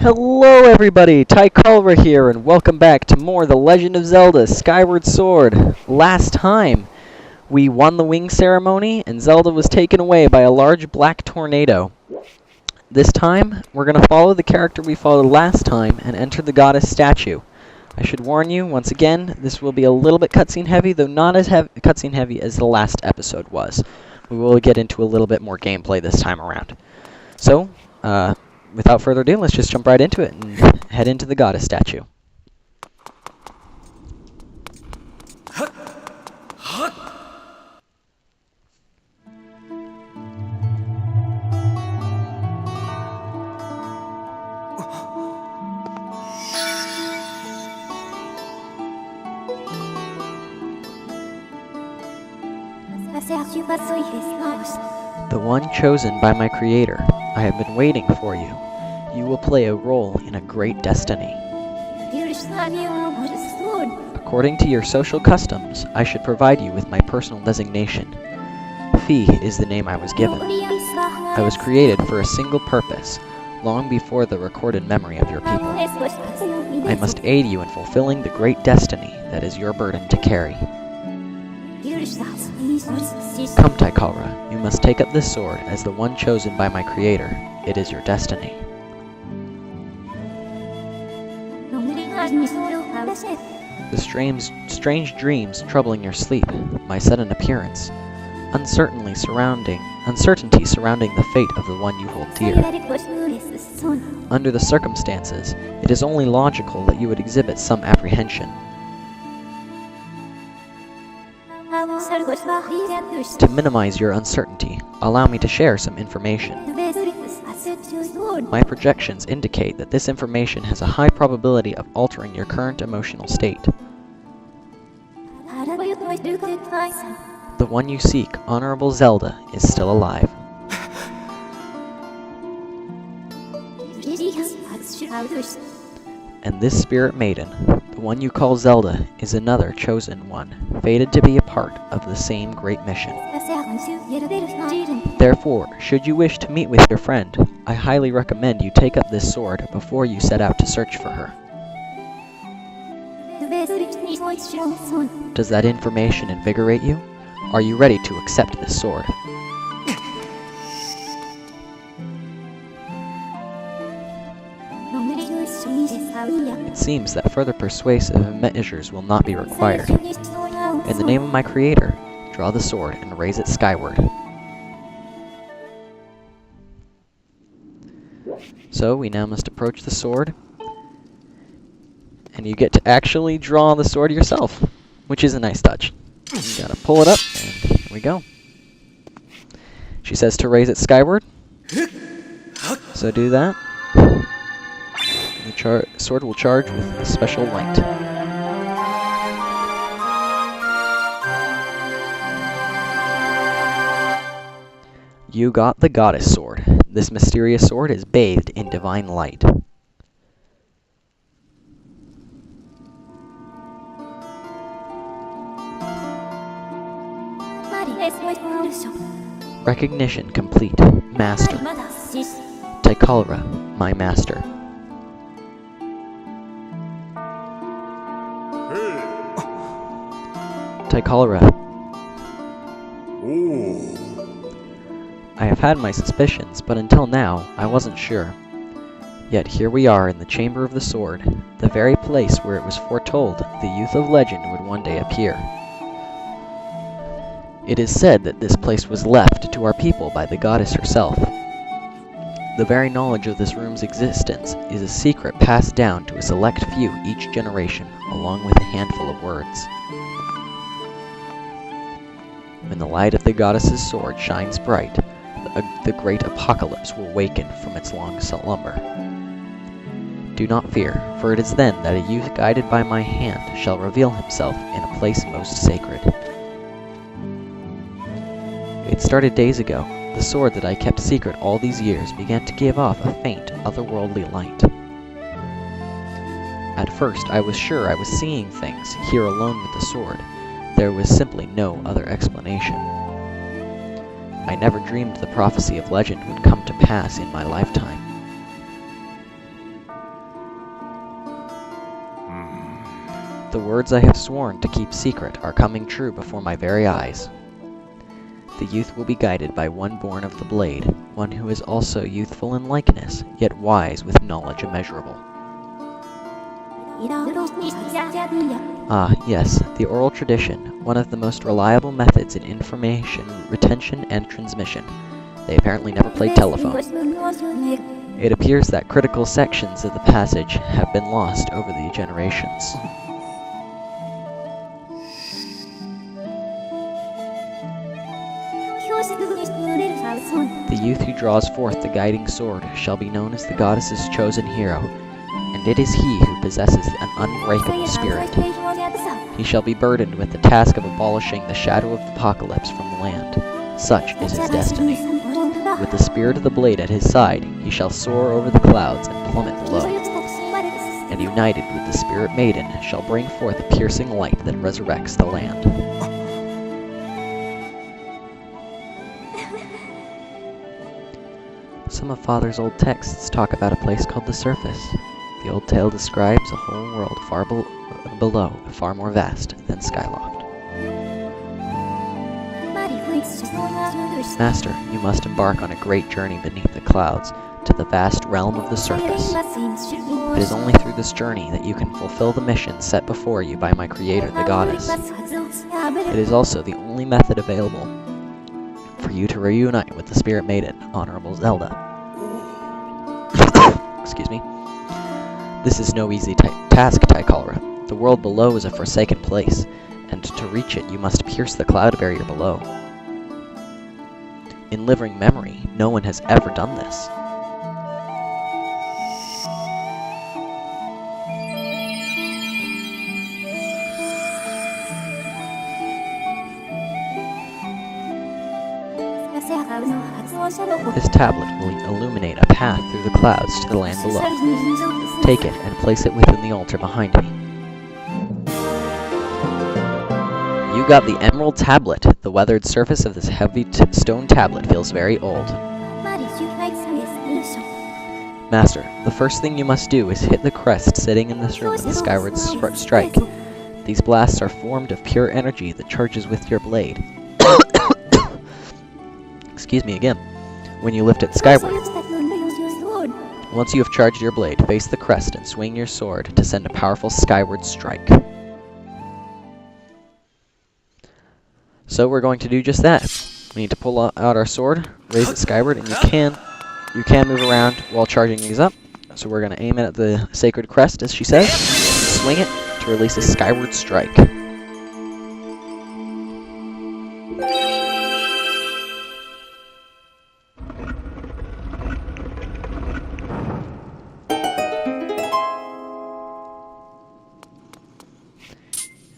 Hello everybody, Tyculra here, and welcome back to more The Legend of Zelda Skyward Sword. Last time, we won the wing ceremony, and Zelda was taken away by a large black tornado. This time, we're going to follow the character we followed last time and enter the goddess statue. I should warn you, once again, this will be a little bit cutscene heavy, though not as cutscene heavy as the last episode was. We will get into a little bit more gameplay this time around. So, without further ado, let's just jump right into it and head into the goddess statue. The one chosen by my creator, I have been waiting for you. You will play a role in a great destiny. According to your social customs, I should provide you with my personal designation. Fee is the name I was given. I was created for a single purpose, long before the recorded memory of your people. I must aid you in fulfilling the great destiny that is your burden to carry. Come, Tyculra, you must take up this sword as the one chosen by my creator. It is your destiny. The strange dreams troubling your sleep, my sudden appearance, uncertainty surrounding the fate of the one you hold dear. Under the circumstances, it is only logical that you would exhibit some apprehension. To minimize your uncertainty, allow me to share some information. My projections indicate that this information has a high probability of altering your current emotional state. The one you seek, Honorable Zelda, is still alive. And this spirit maiden, the one you call Zelda, is another chosen one, fated to be a part of the same great mission. Therefore, should you wish to meet with your friend, I highly recommend you take up this sword before you set out to search for her. Does that information invigorate you? Are you ready to accept this sword? It seems that further persuasive measures will not be required. In the name of my creator, draw the sword and raise it skyward. So, we now must approach the sword, and you get to actually draw the sword yourself, which is a nice touch. You gotta pull it up, and here we go. She says to raise it skyward, so do that. The sword will charge with a special light. You got the goddess sword. This mysterious sword is bathed in divine light. Recognition complete. Master. Tyculra, my master. Tyculra. I have had my suspicions, but until now, I wasn't sure. Yet here we are in the Chamber of the Sword, the very place where it was foretold the youth of legend would one day appear. It is said that this place was left to our people by the goddess herself. The very knowledge of this room's existence is a secret passed down to a select few each generation, along with a handful of words. When the light of the goddess's sword shines bright, the great apocalypse will waken from its long slumber. Do not fear, for it is then that a youth guided by my hand shall reveal himself in a place most sacred. It started days ago. The sword that I kept secret all these years began to give off a faint, otherworldly light. At first, I was sure I was seeing things, here alone with the sword. There was simply no other explanation. I never dreamed the prophecy of legend would come to pass in my lifetime. The words I have sworn to keep secret are coming true before my very eyes. The youth will be guided by one born of the blade, one who is also youthful in likeness, yet wise with knowledge immeasurable. Ah, yes, the oral tradition, one of the most reliable methods in information retention and transmission. They apparently never played telephone. It appears that critical sections of the passage have been lost over the generations. The youth who draws forth the guiding sword shall be known as the goddess's chosen hero, and it is he who possesses an unbreakable spirit. He shall be burdened with the task of abolishing the shadow of the apocalypse from the land. Such is his destiny. With the spirit of the blade at his side, he shall soar over the clouds and plummet below. And united with the spirit maiden, shall bring forth a piercing light that resurrects the land. Some of Father's old texts talk about a place called the Surface. The old tale describes a whole world far below, far more vast than Skyloft. Master, you must embark on a great journey beneath the clouds, to the vast realm of the Surface. It is only through this journey that you can fulfill the mission set before you by my creator, the goddess. It is also the only method available for you to reunite with the Spirit Maiden, Honorable Zelda. Excuse me. This is no easy task, Tycholra. The world below is a forsaken place, and to reach it you must pierce the cloud barrier below. In living memory, no one has ever done this. This tablet will illuminate a path through the clouds to the land below. Take it and place it within the altar behind me. You got the emerald tablet. The weathered surface of this heavy stone tablet feels very old. Master, the first thing you must do is hit the crest sitting in this room with the Skyward strike. These blasts are formed of pure energy that charges with your blade. Excuse me again. When you lift it skyward. Once you have charged your blade, face the crest and swing your sword to send a powerful skyward strike. So we're going to do just that. We need to pull out our sword, raise it skyward, and you can move around while charging these up. So we're going to aim it at the sacred crest, as she says, swing it to release a skyward strike.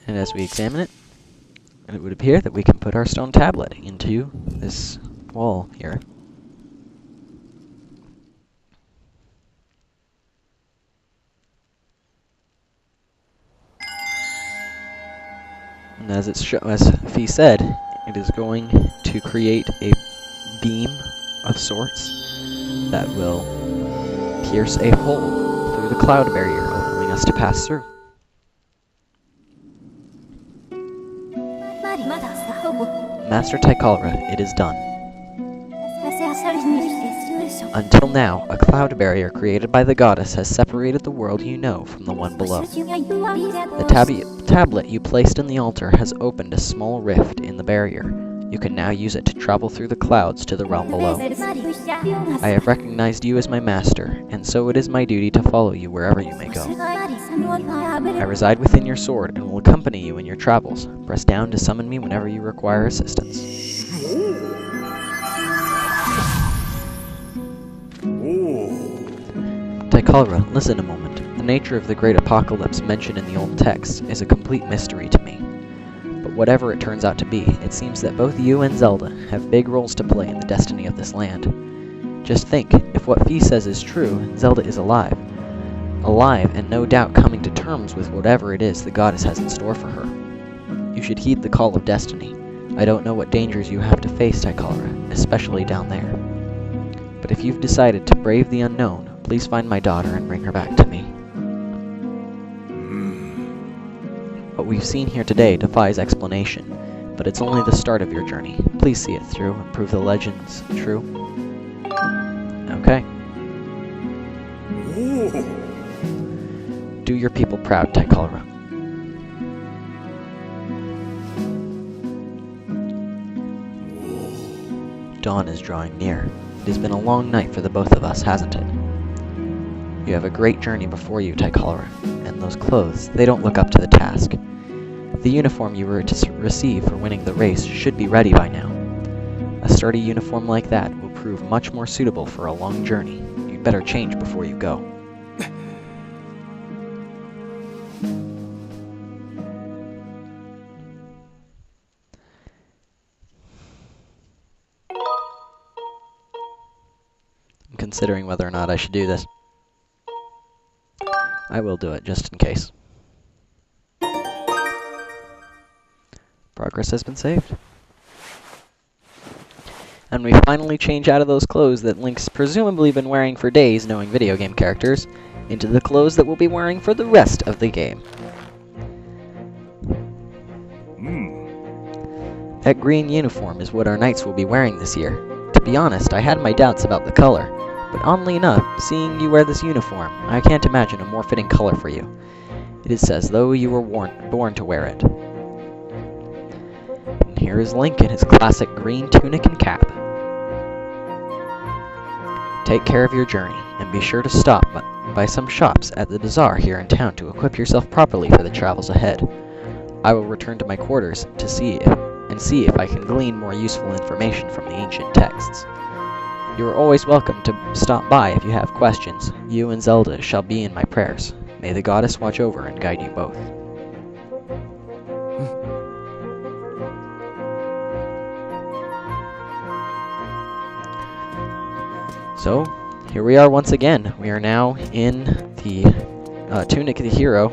And as we examine it, it would appear that we can put our stone tablet into this wall here. And as Fee said, it is going to create a beam of sorts that will pierce a hole through the cloud barrier, allowing us to pass through. Master Tycholra, it is done. Until now, a cloud barrier created by the goddess has separated the world you know from the one below. The tablet you placed in the altar has opened a small rift in the barrier. You can now use it to travel through the clouds to the realm below. I have recognized you as my master, and so it is my duty to follow you wherever you may go. I reside within your sword and will accompany you in your travels. Press down to summon me whenever you require assistance. Tycholra, listen a moment. The nature of the great apocalypse mentioned in the old texts is a complete mystery to me. But whatever it turns out to be, it seems that both you and Zelda have big roles to play in the destiny of this land. Just think, if what Fee says is true, Zelda is alive. Alive, and no doubt coming to terms with whatever it is the goddess has in store for her. You should heed the call of destiny. I don't know what dangers you have to face, Tycholra, especially down there. But if you've decided to brave the unknown, please find my daughter and bring her back to me. What we've seen here today defies explanation, but it's only the start of your journey. Please see it through and prove the legends true. Okay. Do your people proud, Tycholra. Dawn is drawing near. It has been a long night for the both of us, hasn't it? You have a great journey before you, Tycholra, and those clothes, they don't look up to the task. The uniform you were to receive for winning the race should be ready by now. A sturdy uniform like that will prove much more suitable for a long journey. You'd better change before you go. I'm considering whether or not I should do this. I will do it, just in case. Progress has been saved. And we finally change out of those clothes that Link's presumably been wearing for days, knowing video game characters, into the clothes that we'll be wearing for the rest of the game. That green uniform is what our knights will be wearing this year. To be honest, I had my doubts about the color, but oddly enough, seeing you wear this uniform, I can't imagine a more fitting color for you. It is as though you were born to wear it. And here is Link in his classic green tunic and cap. Take care of your journey, and be sure to stop by some shops at the bazaar here in town to equip yourself properly for the travels ahead. I will return to my quarters to see if I can glean more useful information from the ancient texts. You are always welcome to stop by if you have questions. You and Zelda shall be in my prayers. May the goddess watch over and guide you both. So, here we are once again. We are now in the Tunic of the Hero.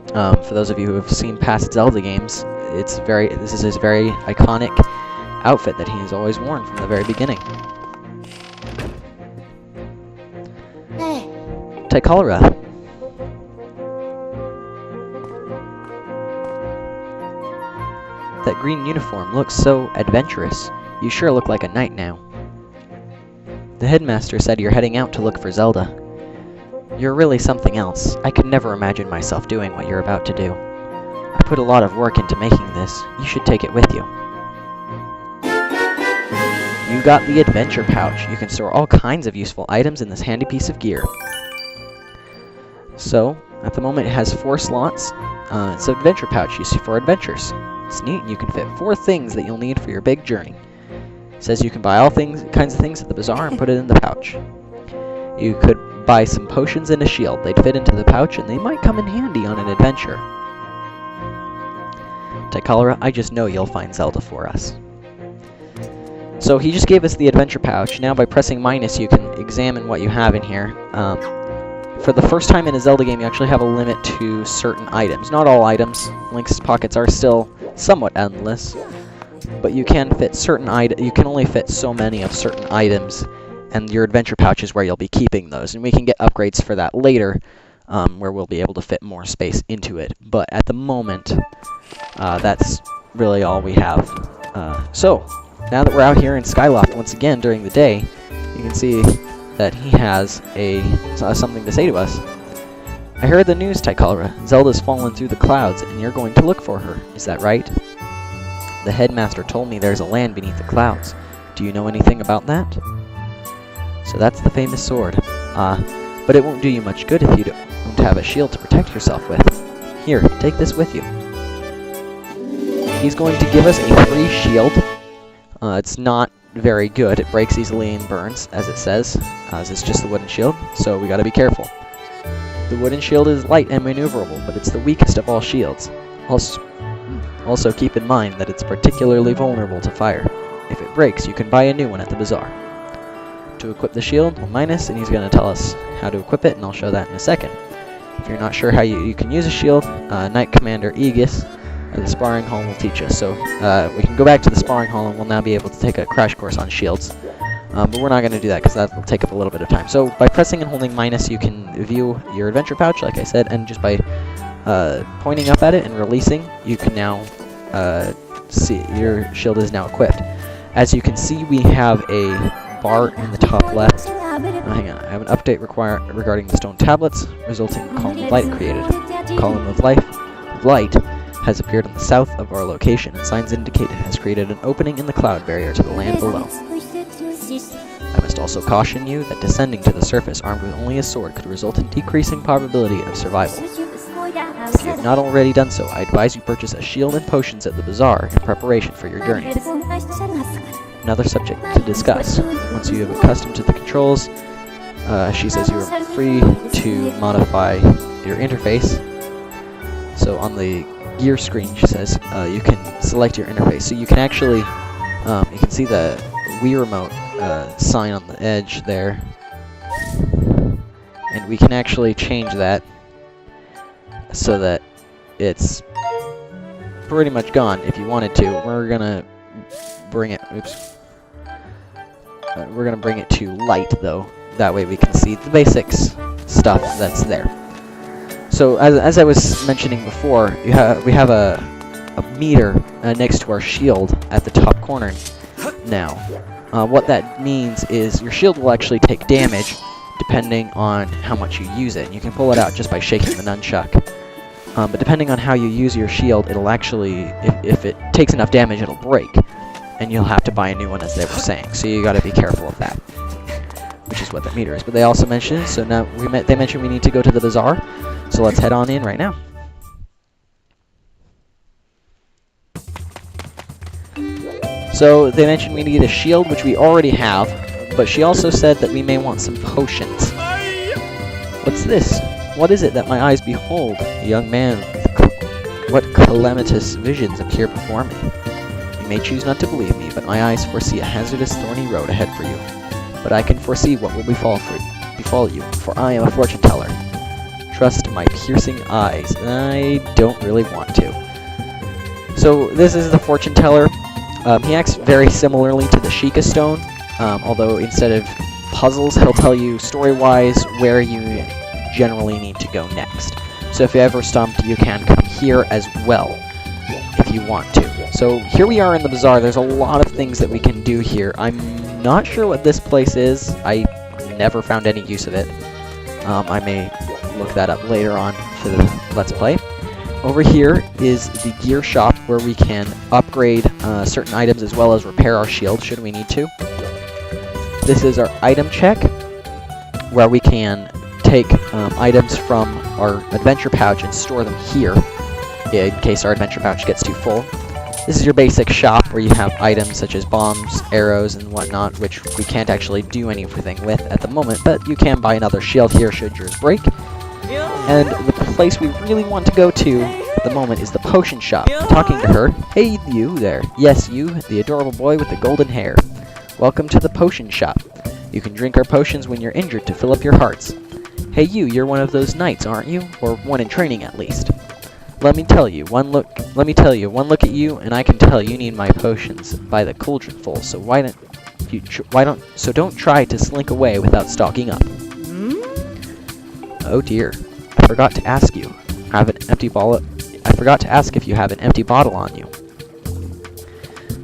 For those of you who have seen past Zelda games, this is his very iconic outfit that he has always worn from the very beginning. Tycholra. That green uniform looks so adventurous. You sure look like a knight now. The headmaster said you're heading out to look for Zelda. You're really something else. I could never imagine myself doing what you're about to do. I put a lot of work into making this. You should take it with you. You got the adventure pouch. You can store all kinds of useful items in this handy piece of gear. So, at the moment it has 4 slots. It's an adventure pouch used for adventures. It's neat, and you can fit 4 things that you'll need for your big journey. It says you can buy all kinds of things at the bazaar and put it in the pouch. You could buy some potions and a shield. They'd fit into the pouch, and they might come in handy on an adventure. Tycholra, I just know you'll find Zelda for us. So he just gave us the adventure pouch. Now by pressing minus, you can examine what you have in here. For the first time in a Zelda game, you actually have a limit to certain items. Not all items. Link's pockets are still somewhat endless, but you can fit certain you can only fit so many of certain items, and your adventure pouch is where you'll be keeping those. And we can get upgrades for that later, where we'll be able to fit more space into it. But at the moment, that's really all we have. So, now that we're out here in Skyloft once again during the day, you can see that he has something to say to us. I heard the news, Tycholra. Zelda's fallen through the clouds, and you're going to look for her. Is that right? The headmaster told me there's a land beneath the clouds. Do you know anything about that? So that's the famous sword. But it won't do you much good if you don't have a shield to protect yourself with. Here, take this with you. He's going to give us a free shield. It's not very good. It breaks easily and burns, as it says, as it's just the wooden shield, so we gotta be careful. The wooden shield is light and maneuverable, but it's the weakest of all shields. Also keep in mind that it's particularly vulnerable to fire. If it breaks, you can buy a new one at the bazaar. To equip the shield, we'll minus, and he's going to tell us how to equip it, and I'll show that in a second. If you're not sure how you can use a shield, Knight Commander Aegis at the sparring hall will teach us. So we can go back to the sparring hall, and we'll now be able to take a crash course on shields. But we're not going to do that because that will take up a little bit of time. So by pressing and holding minus, you can view your adventure pouch, like I said, and just by pointing up at it and releasing, you can now see your shield is now equipped. As you can see, we have a bar in the top left. Hang on, I have an update regarding the stone tablets, resulting in a column of light created. A column of light has appeared on the south of our location, and signs indicate it has created an opening in the cloud barrier to the land below. I must also caution you that descending to the surface armed with only a sword could result in decreasing probability of survival. If you have not already done so, I advise you purchase a shield and potions at the bazaar in preparation for your journey. Another subject to discuss. Once you have accustomed to the controls, she says you are free to modify your interface. So on the gear screen, she says, you can select your interface. So you can actually, you can see the Wii Remote sign on the edge there. And we can actually change that so that it's pretty much gone if you wanted to. We're gonna bring it, we're gonna bring it to light though. That way we can see the basics stuff that's there. So as I was mentioning before, we have a meter next to our shield at the top corner now. What that means is your shield will actually take damage depending on how much you use it. And you can pull it out just by shaking the nunchuck. But depending on how you use your shield, it'll actually, if it takes enough damage, it'll break. And you'll have to buy a new one, as they were saying. So you gotta be careful of that. Which is what that meter is. But they also mentioned, so now they mentioned we need to go to the bazaar. So let's head on in right now. So they mentioned we need a shield, which we already have. But she also said that we may want some potions. What's this? What is it that my eyes behold? A young man, what calamitous visions appear before me? You may choose not to believe me, but my eyes foresee a hazardous, thorny road ahead for you. But I can foresee what will befall you, for I am a fortune teller. Trust my piercing eyes. I don't really want to. So this is the fortune teller. He acts very similarly to the Sheikah Stone, although instead of puzzles, he'll tell you story-wise where you generally need to go next. So if you're ever stumped, you can come here as well, if you want to. So here we are in the bazaar. There's a lot of things that we can do here. I'm not sure what this place is. I never found any use of it. I may look that up later on for the Let's Play. Over here is the gear shop, where we can upgrade certain items as well as repair our shield should we need to. This is our item check, where we can take items from our adventure pouch and store them here in case our adventure pouch gets too full. This is your basic shop, where you have items such as bombs, arrows, and whatnot, which we can't actually do anything with at the moment, but you can buy another shield here should yours break. And the place we really want to go to at the moment is the potion shop. Talking to her, hey you there, yes you, the adorable boy with the golden hair. Welcome to the potion shop. You can drink our potions when you're injured to fill up your hearts. Hey you, you're one of those knights, aren't you? Or one in training at least. Let me tell you, one look at you, and I can tell you need my potions by the cauldronful. So don't try to slink away without stocking up. Oh dear, I forgot to ask you. I forgot to ask if you have an empty bottle on you.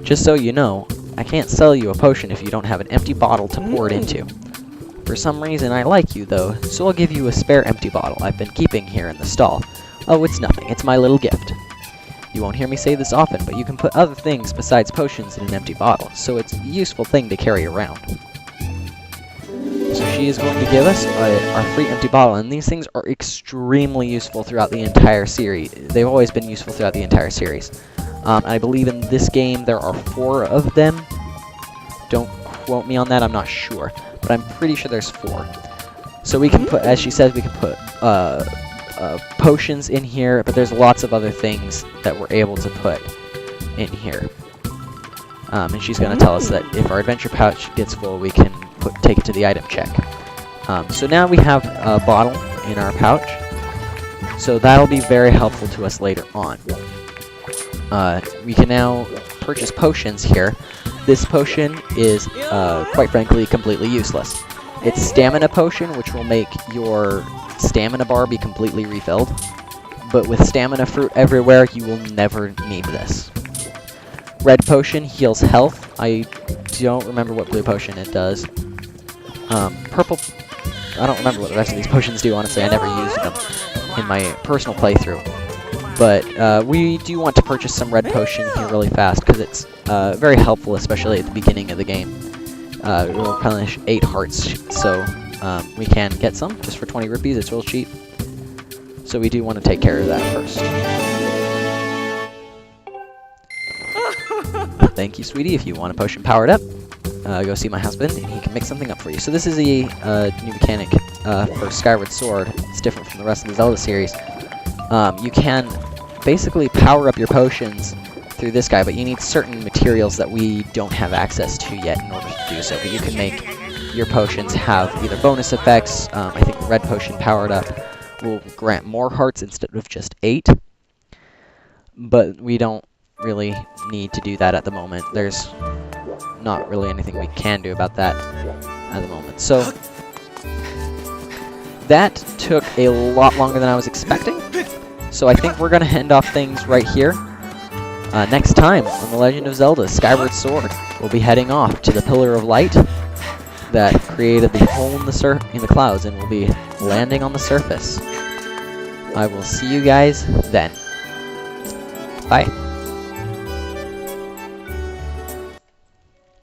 Just so you know, I can't sell you a potion if you don't have an empty bottle to pour it into. For some reason I like you though, so I'll give you a spare empty bottle I've been keeping here in the stall. Oh, it's nothing, it's my little gift. You won't hear me say this often, but you can put other things besides potions in an empty bottle, so it's a useful thing to carry around. So she is going to give us our free empty bottle, and these things are extremely useful throughout the entire series. They've always been useful throughout the entire series. I believe in this game there are 4 of them. Don't quote me on that, I'm not sure. But I'm pretty sure there's 4. So we can put, as she says, we can put potions in here, but there's lots of other things that we're able to put in here. And she's going to tell us that if our adventure pouch gets full, we can take it to the item check. So now we have a bottle in our pouch, so that'll be very helpful to us later on. We can now purchase potions here. This potion is, quite frankly, completely useless. It's stamina potion, which will make your stamina bar be completely refilled, but with stamina fruit everywhere, you will never need this. Red potion heals health. I don't remember what blue potion it does. Purple... I don't remember what the rest of these potions do, honestly. I never used them in my personal playthrough. But we do want to purchase some red potion here really fast, because it's very helpful, especially at the beginning of the game. It will replenish 8 hearts, so we can get some just for 20 rupees. It's real cheap. So we do want to take care of that first. Thank you, sweetie. If you want a potion powered up, go see my husband, and he can make something up for you. So this is a new mechanic for Skyward Sword. It's different from the rest of the Zelda series. You can basically power up your potions through this guy, but you need certain materials that we don't have access to yet in order to do so. But you can make your potions have either bonus effects. I think the red potion powered up will grant more hearts instead of just 8. But we don't really need to do that at the moment. There's not really anything we can do about that at the moment. So that took a lot longer than I was expecting. So I think we're going to end off things right here. Next time on The Legend of Zelda Skyward Sword, we'll be heading off to the Pillar of Light that created the hole in the clouds, and we'll be landing on the surface. I will see you guys then. Bye.